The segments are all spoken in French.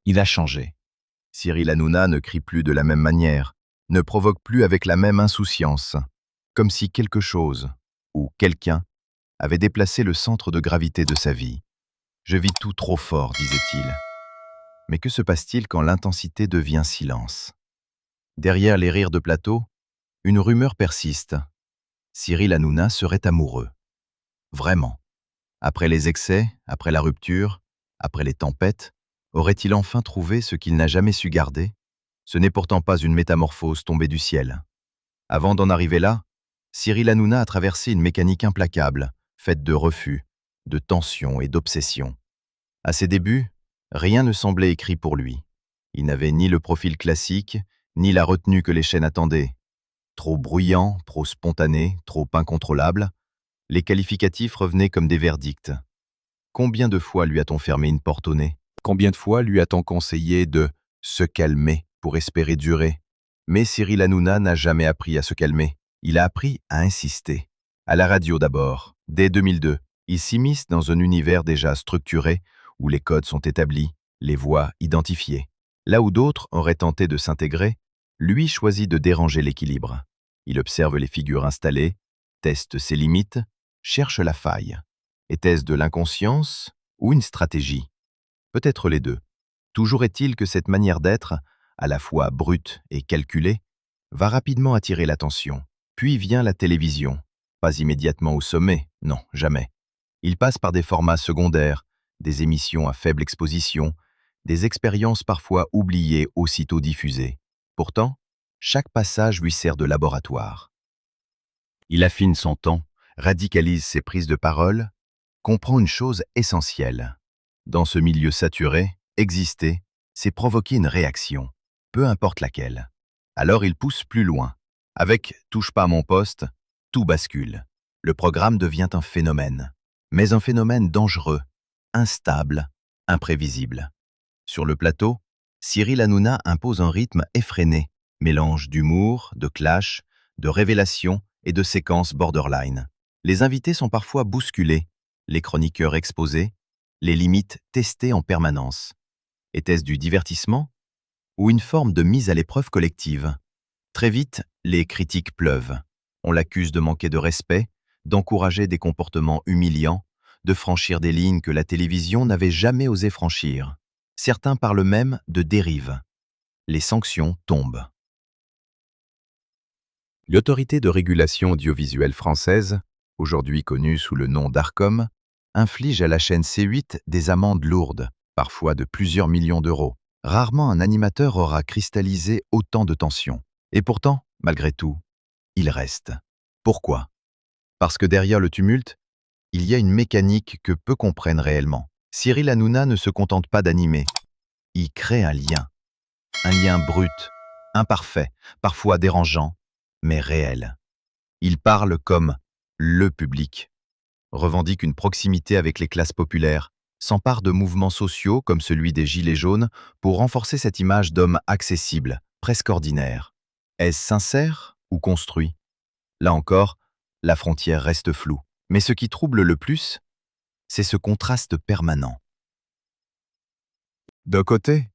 Il a changé. Cyril Hanouna ne crie plus de la même manière, ne provoque plus avec la même insouciance, comme si quelque chose, ou quelqu'un, avait déplacé le centre de gravité de sa vie. Je vis tout trop fort, disait-il. Mais que se passe-t-il quand l'intensité devient silence? Derrière les rires de plateau, une rumeur persiste. Cyril Hanouna serait amoureux. Vraiment. Après les excès, après la rupture, après les tempêtes, aurait-il enfin trouvé ce qu'il n'a jamais su garder? Ce n'est pourtant pas une métamorphose tombée du ciel. Avant d'en arriver là, Cyril Hanouna a traversé une mécanique implacable, faite de refus, de tensions et d'obsessions. À ses débuts, rien ne semblait écrit pour lui. Il n'avait ni le profil classique, ni la retenue que les chaînes attendaient. Trop bruyant, trop spontané, trop incontrôlable, les qualificatifs revenaient comme des verdicts. Combien de fois lui a-t-on fermé une porte au nez? Combien de fois lui a-t-on conseillé de se calmer pour espérer durer? Mais Cyril Hanouna n'a jamais appris à se calmer. Il a appris à insister. À la radio d'abord. Dès 2002, il s'immisce dans un univers déjà structuré, où les codes sont établis, les voix identifiées. Là où d'autres auraient tenté de s'intégrer, lui choisit de déranger l'équilibre. Il observe les figures installées, teste ses limites, cherche la faille. Était-ce de l'inconscience ou une stratégie? Peut-être les deux. Toujours est-il que cette manière d'être, à la fois brute et calculée, va rapidement attirer l'attention. Puis vient la télévision. Pas immédiatement au sommet, non, jamais. Il passe par des formats secondaires, des émissions à faible exposition, des expériences parfois oubliées aussitôt diffusées. Pourtant, chaque passage lui sert de laboratoire. Il affine son ton, radicalise ses prises de parole, comprend une chose essentielle. Dans ce milieu saturé, exister, c'est provoquer une réaction, peu importe laquelle. Alors il pousse plus loin. Avec « Touche pas à mon poste », tout bascule. Le programme devient un phénomène. Mais un phénomène dangereux, instable, imprévisible. Sur le plateau, Cyril Hanouna impose un rythme effréné, mélange d'humour, de clash, de révélations et de séquences borderline. Les invités sont parfois bousculés, les chroniqueurs exposés, les limites testées en permanence. Était-ce du divertissement ou une forme de mise à l'épreuve collective? Très vite, les critiques pleuvent. On l'accuse de manquer de respect, d'encourager des comportements humiliants, de franchir des lignes que la télévision n'avait jamais osé franchir. Certains parlent même de dérive. Les sanctions tombent. L'autorité de régulation audiovisuelle française, aujourd'hui connue sous le nom d'Arcom, inflige à la chaîne C8 des amendes lourdes, parfois de plusieurs millions d'euros. Rarement un animateur aura cristallisé autant de tensions. Et pourtant, malgré tout, il reste. Pourquoi? Parce que derrière le tumulte, il y a une mécanique que peu comprennent réellement. Cyril Hanouna ne se contente pas d'animer. Il crée un lien brut, imparfait, parfois dérangeant, mais réel. Il parle comme le public, revendique une proximité avec les classes populaires, s'empare de mouvements sociaux comme celui des Gilets jaunes pour renforcer cette image d'homme accessible, presque ordinaire. Est-ce sincère ou construit? Là encore, la frontière reste floue. Mais ce qui trouble le plus, c'est ce contraste permanent. D'un côté,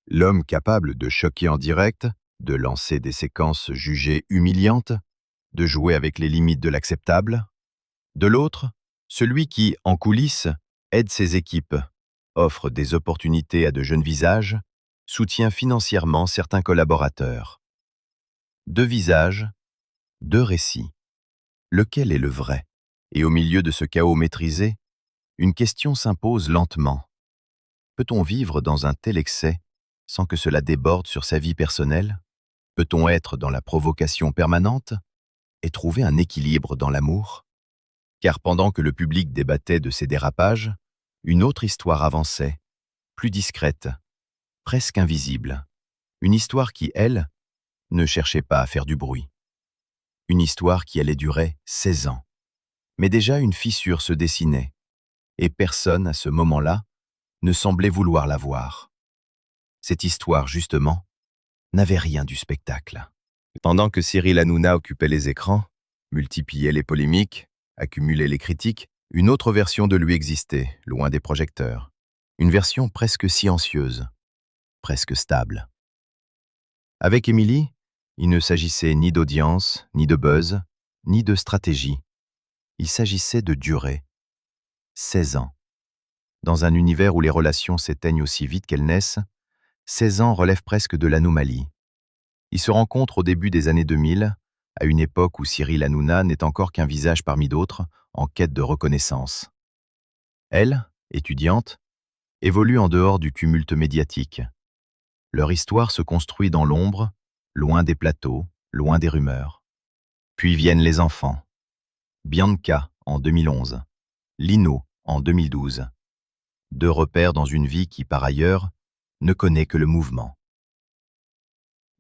l'homme capable de choquer en direct, de lancer des séquences jugées humiliantes, de jouer avec les limites de l'acceptable. De l'autre, celui qui, en coulisses, aide ses équipes, offre des opportunités à de jeunes visages, soutient financièrement certains collaborateurs. Deux visages, deux récits. Lequel est le vrai? Et au milieu de ce chaos maîtrisé, une question s'impose lentement. Peut-on vivre dans un tel excès sans que cela déborde sur sa vie personnelle? Peut-on être dans la provocation permanente et trouver un équilibre dans l'amour? Car pendant que le public débattait de ces dérapages, une autre histoire avançait, plus discrète, presque invisible. Une histoire qui, elle, ne cherchait pas à faire du bruit. Une histoire qui allait durer 16 ans. Mais déjà une fissure se dessinait, et personne, à ce moment-là, ne semblait vouloir la voir. Cette histoire, justement, n'avait rien du spectacle. Pendant que Cyril Hanouna occupait les écrans, multipliait les polémiques, accumulait les critiques, une autre version de lui existait, loin des projecteurs. Une version presque silencieuse. presque stable. Avec Émilie, il ne s'agissait ni d'audience, ni de buzz, ni de stratégie. Il s'agissait de durée. 16 ans. Dans un univers où les relations s'éteignent aussi vite qu'elles naissent, 16 ans relèvent presque de l'anomalie. Ils se rencontrent au début des années 2000, à une époque où Cyril Hanouna n'est encore qu'un visage parmi d'autres, en quête de reconnaissance. Elle, étudiante, évolue en dehors du tumulte médiatique. Leur histoire se construit dans l'ombre, loin des plateaux, loin des rumeurs. Puis viennent les enfants. Bianca en 2011, Lino en 2012. 2 repères dans une vie qui, par ailleurs, ne connaît que le mouvement.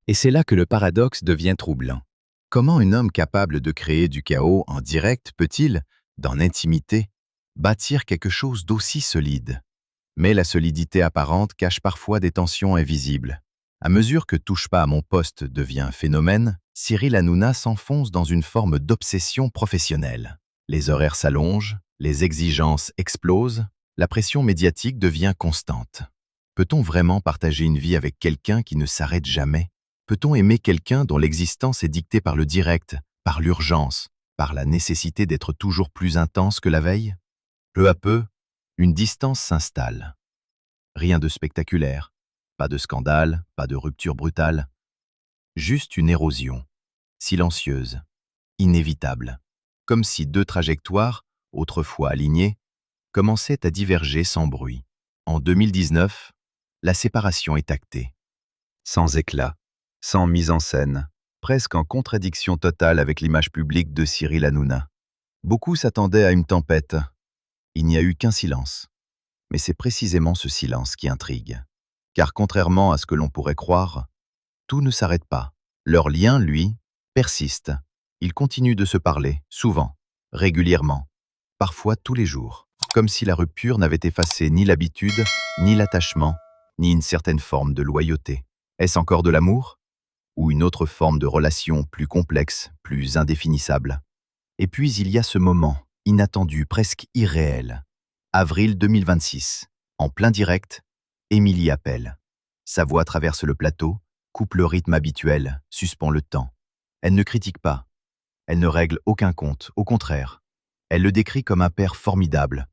Et c'est là que le paradoxe devient troublant. Comment un homme capable de créer du chaos en direct peut-il, dans l'intimité, bâtir quelque chose d'aussi solide? Mais la solidité apparente cache parfois des tensions invisibles. À mesure que Touche pas à mon poste devient un phénomène, Cyril Hanouna s'enfonce dans une forme d'obsession professionnelle. Les horaires s'allongent, les exigences explosent, la pression médiatique devient constante. Peut-on vraiment partager une vie avec quelqu'un qui ne s'arrête jamais? Peut-on aimer quelqu'un dont l'existence est dictée par le direct, par l'urgence, par la nécessité d'être toujours plus intense que la veille? Peu à peu, une distance s'installe. Rien de spectaculaire, pas de scandale, pas de rupture brutale. Juste une érosion, silencieuse, inévitable. Comme si 2 trajectoires, autrefois alignées, commençaient à diverger sans bruit. En 2019, la séparation est actée. Sans éclat, sans mise en scène, presque en contradiction totale avec l'image publique de Cyril Hanouna. Beaucoup s'attendaient à une tempête. Il n'y a eu qu'un silence. Mais c'est précisément ce silence qui intrigue. Car contrairement à ce que l'on pourrait croire, tout ne s'arrête pas. Leur lien, lui, persiste. Ils continuent de se parler, souvent, régulièrement, parfois tous les jours, comme si la rupture n'avait effacé ni l'habitude, ni l'attachement, ni une certaine forme de loyauté. Est-ce encore de l'amour? Ou une autre forme de relation plus complexe, plus indéfinissable? Et puis il y a ce moment, inattendu, presque irréel. Avril 2026. En plein direct, Émilie appelle. Sa voix traverse le plateau, coupe le rythme habituel, suspend le temps. Elle ne critique pas. Elle ne règle aucun compte, au contraire. Elle le décrit comme un père formidable,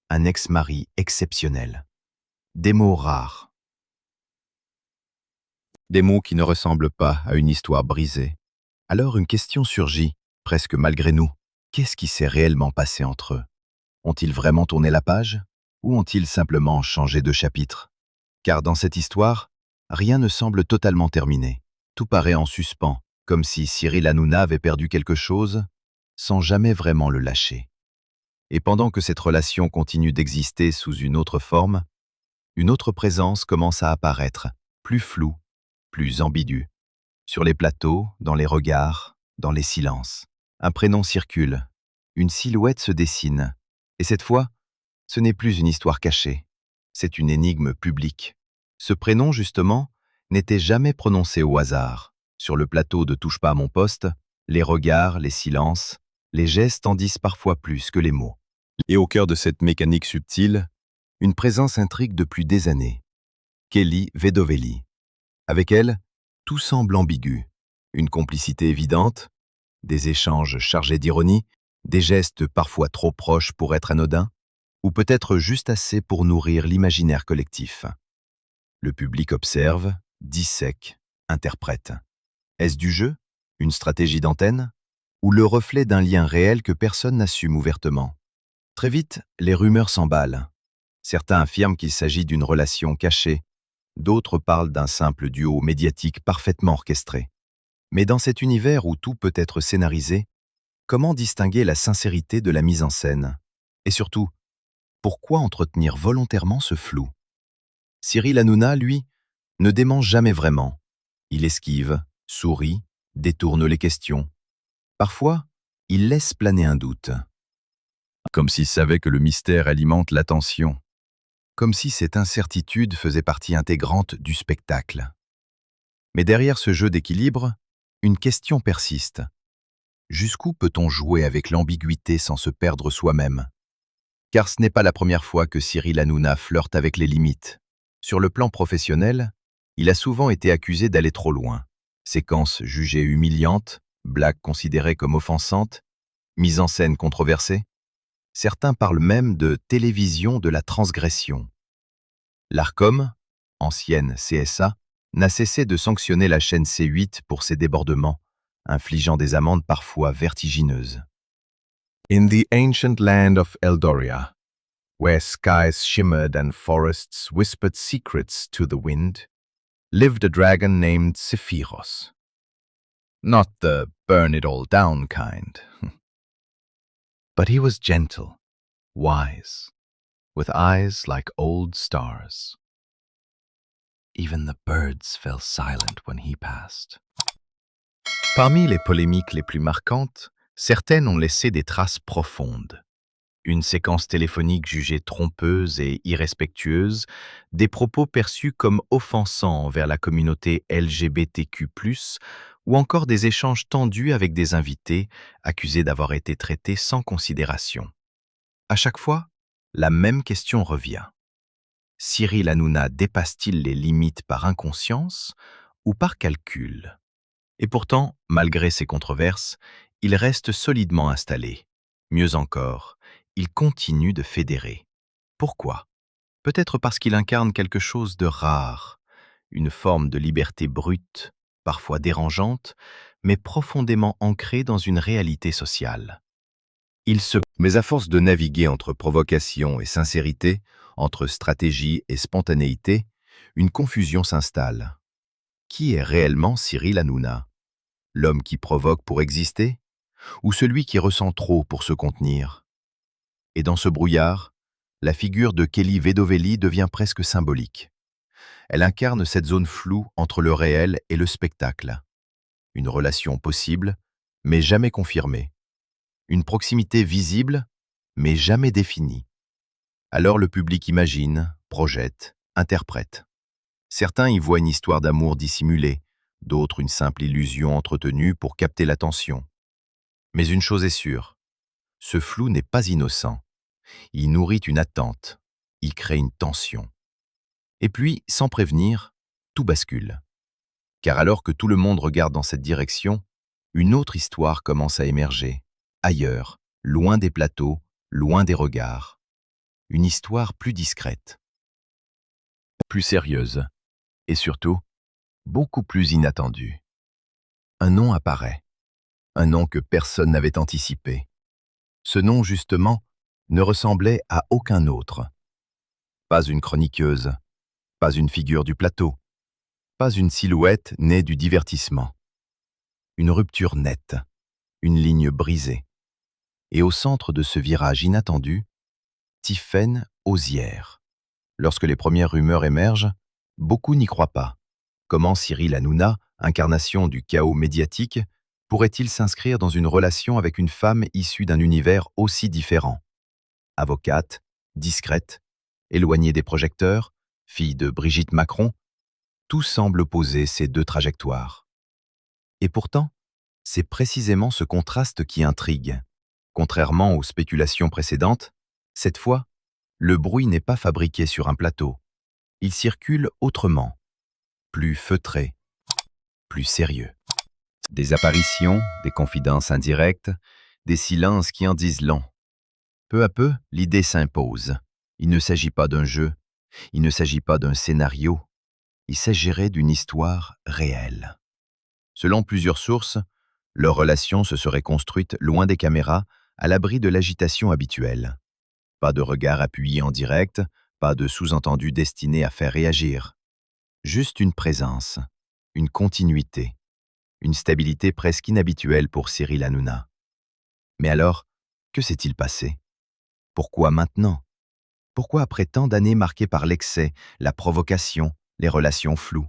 un ex-mari exceptionnel. Des mots rares. Des mots qui ne ressemblent pas à une histoire brisée. Alors une question surgit, presque malgré nous. Qu'est-ce qui s'est réellement passé entre eux? Ont-ils vraiment tourné la page? Ou ont-ils simplement changé de chapitre? Car dans cette histoire, rien ne semble totalement terminé. Tout paraît en suspens, comme si Cyril Hanouna avait perdu quelque chose, sans jamais vraiment le lâcher. Et pendant que cette relation continue d'exister sous une autre forme, une autre présence commence à apparaître, plus floue, plus ambiguë. Sur les plateaux, dans les regards, dans les silences. Un prénom circule, une silhouette se dessine. Et cette fois, ce n'est plus une histoire cachée, c'est une énigme publique. Ce prénom, justement, n'était jamais prononcé au hasard. Sur le plateau de Touche pas à mon poste, les regards, les silences, les gestes en disent parfois plus que les mots. Et au cœur de cette mécanique subtile, une présence intrigue depuis des années. Kelly Vedovelli. Avec elle, tout semble ambigu. Une complicité évidente, des échanges chargés d'ironie, des gestes parfois trop proches pour être anodins, ou peut-être juste assez pour nourrir l'imaginaire collectif. Le public observe, dissèque, interprète. Est-ce du jeu, une stratégie d'antenne, ou le reflet d'un lien réel que personne n'assume ouvertement? Très vite, les rumeurs s'emballent. Certains affirment qu'il s'agit d'une relation cachée, d'autres parlent d'un simple duo médiatique parfaitement orchestré. Mais dans cet univers où tout peut être scénarisé, comment distinguer la sincérité de la mise en scène? Et surtout, pourquoi entretenir volontairement ce flou? Cyril Hanouna, lui, ne dément jamais vraiment. Il esquive, sourit, détourne les questions. Parfois, il laisse planer un doute. Comme s'il savait que le mystère alimente l'attention. Comme si cette incertitude faisait partie intégrante du spectacle. Mais derrière ce jeu d'équilibre, une question persiste. Jusqu'où peut-on jouer avec l'ambiguïté sans se perdre soi-même? Car ce n'est pas la première fois que Cyril Hanouna flirte avec les limites. Sur le plan professionnel, Il a souvent été accusé d'aller trop loin. Séquences jugées humiliantes, blagues considérées comme offensantes, mise en scène controversée. Certains parlent même de télévision de la transgression. L'Arcom, ancienne CSA, n'a cessé de sanctionner la chaîne C8 pour ses débordements, infligeant des amendes parfois vertigineuses. In the ancient land of Eldoria, where skies shimmered and forests whispered secrets to the wind, lived a dragon named Sephiros. Not the burn it all down kind. But he was gentle, wise, with eyes like old stars. Even the birds fell silent when he passed. Parmi les polémiques les plus marquantes, certaines ont laissé des traces profondes. Une séquence téléphonique jugée trompeuse et irrespectueuse, des propos perçus comme offensants envers la communauté LGBTQ+, ou encore des échanges tendus avec des invités accusés d'avoir été traités sans considération. À chaque fois, la même question revient. Cyril Hanouna dépasse-t-il les limites par inconscience ou par calcul? Et pourtant, malgré ces controverses, il reste solidement installé. Mieux encore, il continue de fédérer. Pourquoi? Peut-être parce qu'il incarne quelque chose de rare, une forme de liberté brute, parfois dérangeante, mais profondément ancrée dans une réalité sociale. Mais à force de naviguer entre provocation et sincérité, entre stratégie et spontanéité, une confusion s'installe. Qui est réellement Cyril Hanouna? L'homme qui provoque pour exister? Ou celui qui ressent trop pour se contenir? Et dans ce brouillard, la figure de Kelly Vedovelli devient presque symbolique. Elle incarne cette zone floue entre le réel et le spectacle. Une relation possible, mais jamais confirmée. Une proximité visible, mais jamais définie. Alors le public imagine, projette, interprète. Certains y voient une histoire d'amour dissimulée, d'autres une simple illusion entretenue pour capter l'attention. Mais une chose est sûre, ce flou n'est pas innocent. Il nourrit une attente, il crée une tension. Et puis, sans prévenir, tout bascule. Car alors que tout le monde regarde dans cette direction, une autre histoire commence à émerger, ailleurs, loin des plateaux, loin des regards. Une histoire plus discrète, plus sérieuse, et surtout, beaucoup plus inattendue. Un nom apparaît, un nom que personne n'avait anticipé. Ce nom, justement, ne ressemblait à aucun autre. Pas une chroniqueuse, pas une figure du plateau, pas une silhouette née du divertissement. Une rupture nette, une ligne brisée. Et au centre de ce virage inattendu, Tiffaine Hozière. Lorsque les premières rumeurs émergent, beaucoup n'y croient pas. Comment Cyril Hanouna, incarnation du chaos médiatique, pourrait-il s'inscrire dans une relation avec une femme issue d'un univers aussi différent? Avocate, discrète, éloignée des projecteurs, fille de Brigitte Macron, tout semble opposer ces deux trajectoires. Et pourtant, c'est précisément ce contraste qui intrigue. Contrairement aux spéculations précédentes, cette fois, le bruit n'est pas fabriqué sur un plateau. Il circule autrement, plus feutré, plus sérieux. Des apparitions, des confidences indirectes, des silences qui en disent long. Peu à peu, l'idée s'impose. Il ne s'agit pas d'un jeu, il ne s'agit pas d'un scénario, il s'agirait d'une histoire réelle. Selon plusieurs sources, leur relation se serait construite loin des caméras, à l'abri de l'agitation habituelle. Pas de regard appuyé en direct, pas de sous-entendu destiné à faire réagir. Juste une présence, une continuité, une stabilité presque inhabituelle pour Cyril Hanouna. Mais alors, que s'est-il passé? Pourquoi maintenant? Pourquoi après tant d'années marquées par l'excès, la provocation, les relations floues?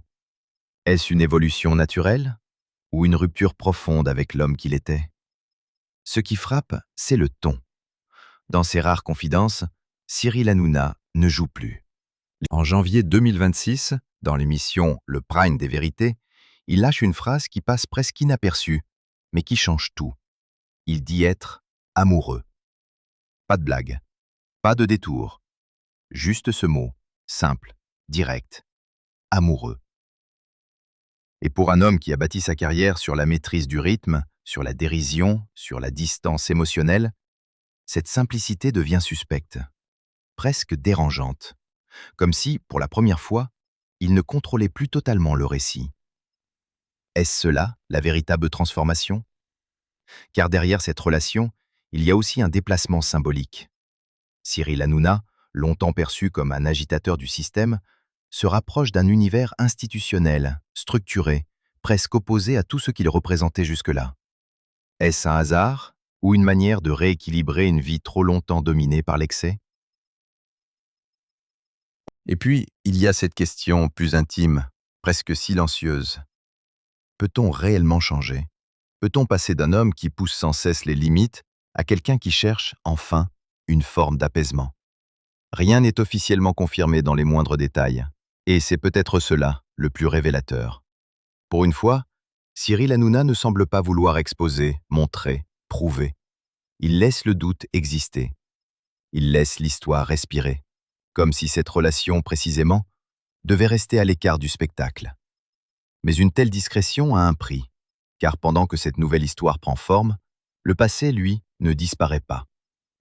Est-ce une évolution naturelle ou une rupture profonde avec l'homme qu'il était? Ce qui frappe, c'est le ton. Dans ses rares confidences, Cyril Hanouna ne joue plus. En janvier 2026, dans l'émission Le Prime des vérités, il lâche une phrase qui passe presque inaperçue, mais qui change tout. Il dit être amoureux. Pas de blague, pas de détour. Juste ce mot, simple, direct, amoureux. Et pour un homme qui a bâti sa carrière sur la maîtrise du rythme, sur la dérision, sur la distance émotionnelle, cette simplicité devient suspecte, presque dérangeante, comme si, pour la première fois, il ne contrôlait plus totalement le récit. Est-ce cela, la véritable transformation? Car derrière cette relation, il y a aussi un déplacement symbolique. Cyril Hanouna, longtemps perçu comme un agitateur du système, se rapproche d'un univers institutionnel, structuré, presque opposé à tout ce qu'il représentait jusque-là. Est-ce un hasard ou une manière de rééquilibrer une vie trop longtemps dominée par l'excès? Et puis, il y a cette question plus intime, presque silencieuse. Peut-on réellement changer? Peut-on passer d'un homme qui pousse sans cesse les limites à quelqu'un qui cherche, enfin, une forme d'apaisement? Rien n'est officiellement confirmé dans les moindres détails, et c'est peut-être cela le plus révélateur. Pour une fois, Cyril Hanouna ne semble pas vouloir exposer, montrer, prouver. Il laisse le doute exister. Il laisse l'histoire respirer, comme si cette relation, précisément, devait rester à l'écart du spectacle. Mais une telle discrétion a un prix, car pendant que cette nouvelle histoire prend forme, le passé, lui, ne disparaît pas.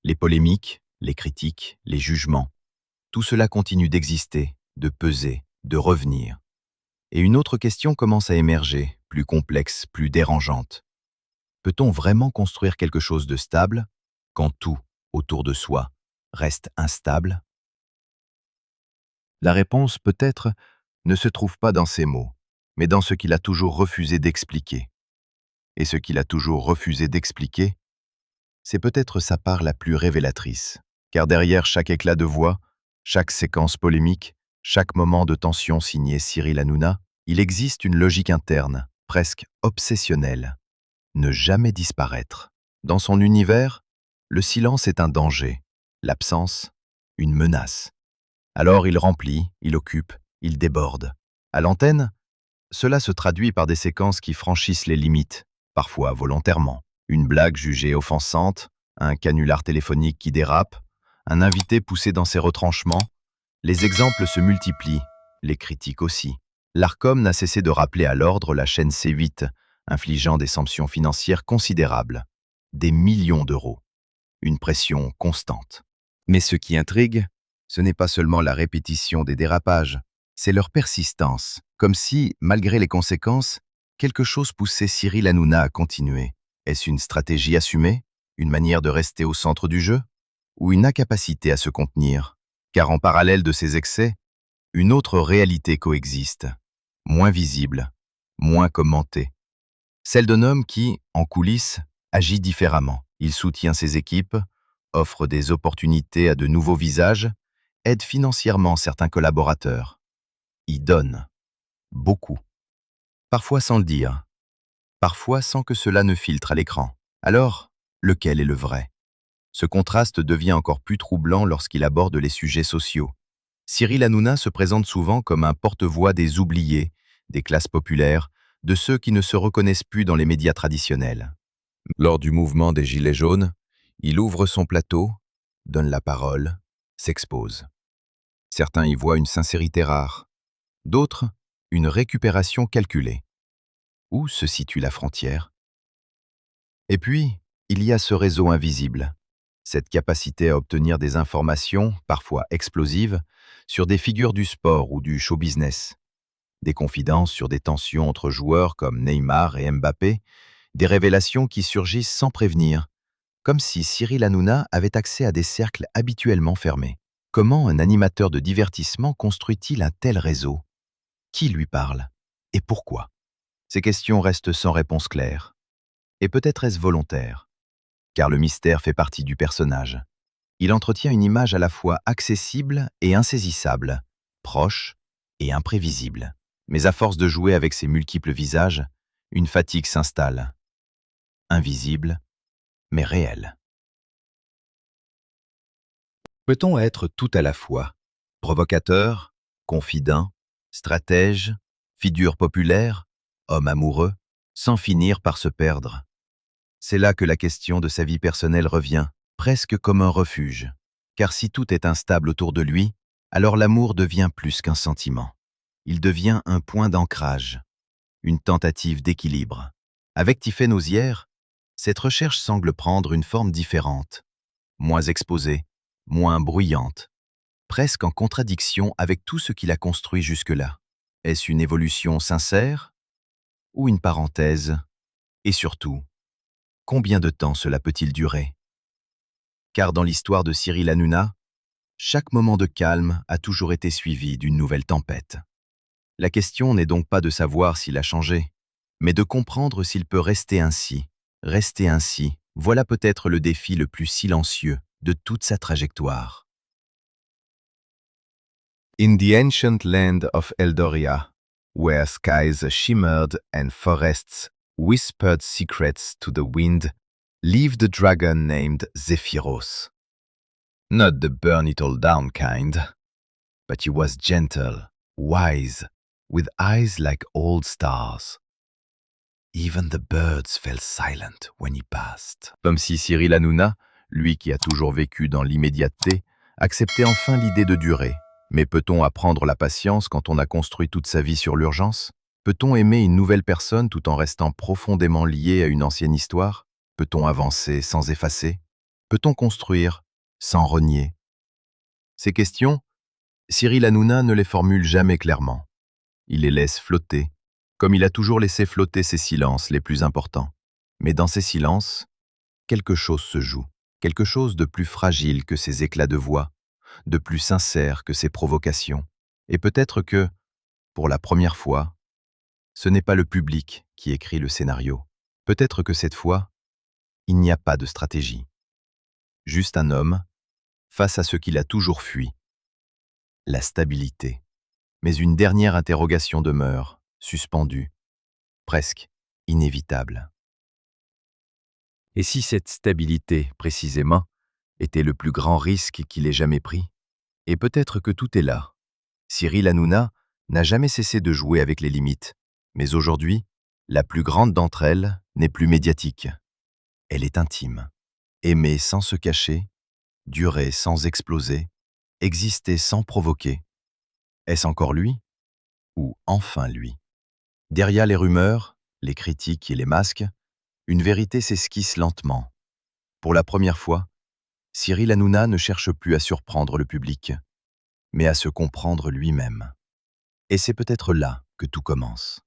Les polémiques, les critiques, les jugements, tout cela continue d'exister, de peser, de revenir. Et une autre question commence à émerger, plus complexe, plus dérangeante. Peut-on vraiment construire quelque chose de stable quand tout, autour de soi, reste instable? La réponse, peut-être, ne se trouve pas dans ces mots, mais dans ce qu'il a toujours refusé d'expliquer. Et ce qu'il a toujours refusé d'expliquer, c'est peut-être sa part la plus révélatrice, car derrière chaque éclat de voix, chaque séquence polémique, chaque moment de tension signé Cyril Hanouna, il existe une logique interne, presque obsessionnelle. Ne jamais disparaître. Dans son univers, le silence est un danger, l'absence, une menace. Alors il remplit, il occupe, il déborde. À l'antenne, cela se traduit par des séquences qui franchissent les limites, parfois volontairement. Une blague jugée offensante, un canular téléphonique qui dérape, un invité poussé dans ses retranchements. Les exemples se multiplient, les critiques aussi. L'Arcom n'a cessé de rappeler à l'ordre la chaîne C8, infligeant des sanctions financières considérables, des millions d'euros. Une pression constante. Mais ce qui intrigue, ce n'est pas seulement la répétition des dérapages, c'est leur persistance, comme si, malgré les conséquences, quelque chose poussait Cyril Hanouna à continuer. Est-ce une stratégie assumée, une manière de rester au centre du jeu, ou une incapacité à se contenir? Car en parallèle de ces excès, une autre réalité coexiste, moins visible, moins commentée. Celle d'un homme qui, en coulisses, agit différemment. Il soutient ses équipes, offre des opportunités à de nouveaux visages, aide financièrement certains collaborateurs. Il donne. Beaucoup. Parfois sans le dire. Parfois sans que cela ne filtre à l'écran. Alors, lequel est le vrai? Ce contraste devient encore plus troublant lorsqu'il aborde les sujets sociaux. Cyril Hanouna se présente souvent comme un porte-voix des oubliés, des classes populaires, de ceux qui ne se reconnaissent plus dans les médias traditionnels. Lors du mouvement des Gilets jaunes, il ouvre son plateau, donne la parole, s'expose. Certains y voient une sincérité rare, d'autres, une récupération calculée. Où se situe la frontière? Et puis, il y a ce réseau invisible, cette capacité à obtenir des informations, parfois explosives, sur des figures du sport ou du show business. Des confidences sur des tensions entre joueurs comme Neymar et Mbappé, des révélations qui surgissent sans prévenir, comme si Cyril Hanouna avait accès à des cercles habituellement fermés. Comment un animateur de divertissement construit-il un tel réseau? Qui lui parle? Et pourquoi? Ces questions restent sans réponse claire. Et peut-être est-ce volontaire? Car le mystère fait partie du personnage. Il entretient une image à la fois accessible et insaisissable, proche et imprévisible. Mais à force de jouer avec ses multiples visages, une fatigue s'installe. Invisible, mais réelle. Peut-on être tout à la fois? Provocateur, confident, stratège, figure populaire, homme amoureux, sans finir par se perdre? C'est là que la question de sa vie personnelle revient, presque comme un refuge. Car si tout est instable autour de lui, alors l'amour devient plus qu'un sentiment. Il devient un point d'ancrage. une tentative d'équilibre. Avec Tiphaine Ozière, cette recherche semble prendre une forme différente, moins exposée, moins bruyante, presque en contradiction avec tout ce qu'il a construit jusque-là. Est-ce une évolution sincère ou une parenthèse? Et surtout, combien de temps cela peut-il durer? Car dans l'histoire de Cyril Hanouna, chaque moment de calme a toujours été suivi d'une nouvelle tempête. La question n'est donc pas de savoir s'il a changé, mais de comprendre s'il peut rester ainsi. Rester ainsi, voilà peut-être le défi le plus silencieux de toute sa trajectoire. In the ancient land of Eldoria, where skies shimmered and forests whispered secrets to the wind, lived a dragon named Zephyros. Not the burn-it-all-down kind, but he was gentle, wise, with eyes like old stars. Even the birds fell silent when he passed. Comme si Cyril Hanouna, lui qui a toujours vécu dans l'immédiateté, acceptait enfin l'idée de durer. Mais peut-on apprendre la patience quand on a construit toute sa vie sur l'urgence? Peut-on aimer une nouvelle personne tout en restant profondément lié à une ancienne histoire? Peut-on avancer sans effacer? Peut-on construire sans renier? Ces questions, Cyril Hanouna ne les formule jamais clairement. Il les laisse flotter, comme il a toujours laissé flotter ses silences les plus importants. Mais dans ces silences, quelque chose se joue, quelque chose de plus fragile que ses éclats de voix, de plus sincère que ses provocations. Et peut-être que, pour la première fois, ce n'est pas le public qui écrit le scénario. Peut-être que cette fois, il n'y a pas de stratégie. Juste un homme, face à ce qu'il a toujours fui, la stabilité. Mais une dernière interrogation demeure, suspendue, presque inévitable. Et si cette stabilité, précisément, était le plus grand risque qu'il ait jamais pris? Et peut-être que tout est là. Cyril Hanouna n'a jamais cessé de jouer avec les limites, mais aujourd'hui, la plus grande d'entre elles n'est plus médiatique. Elle est intime. Aimer sans se cacher, durer sans exploser, exister sans provoquer. Est-ce encore lui? Ou enfin lui? Derrière les rumeurs, les critiques et les masques, une vérité s'esquisse lentement. Pour la première fois, Cyril Hanouna ne cherche plus à surprendre le public, mais à se comprendre lui-même. Et c'est peut-être là que tout commence.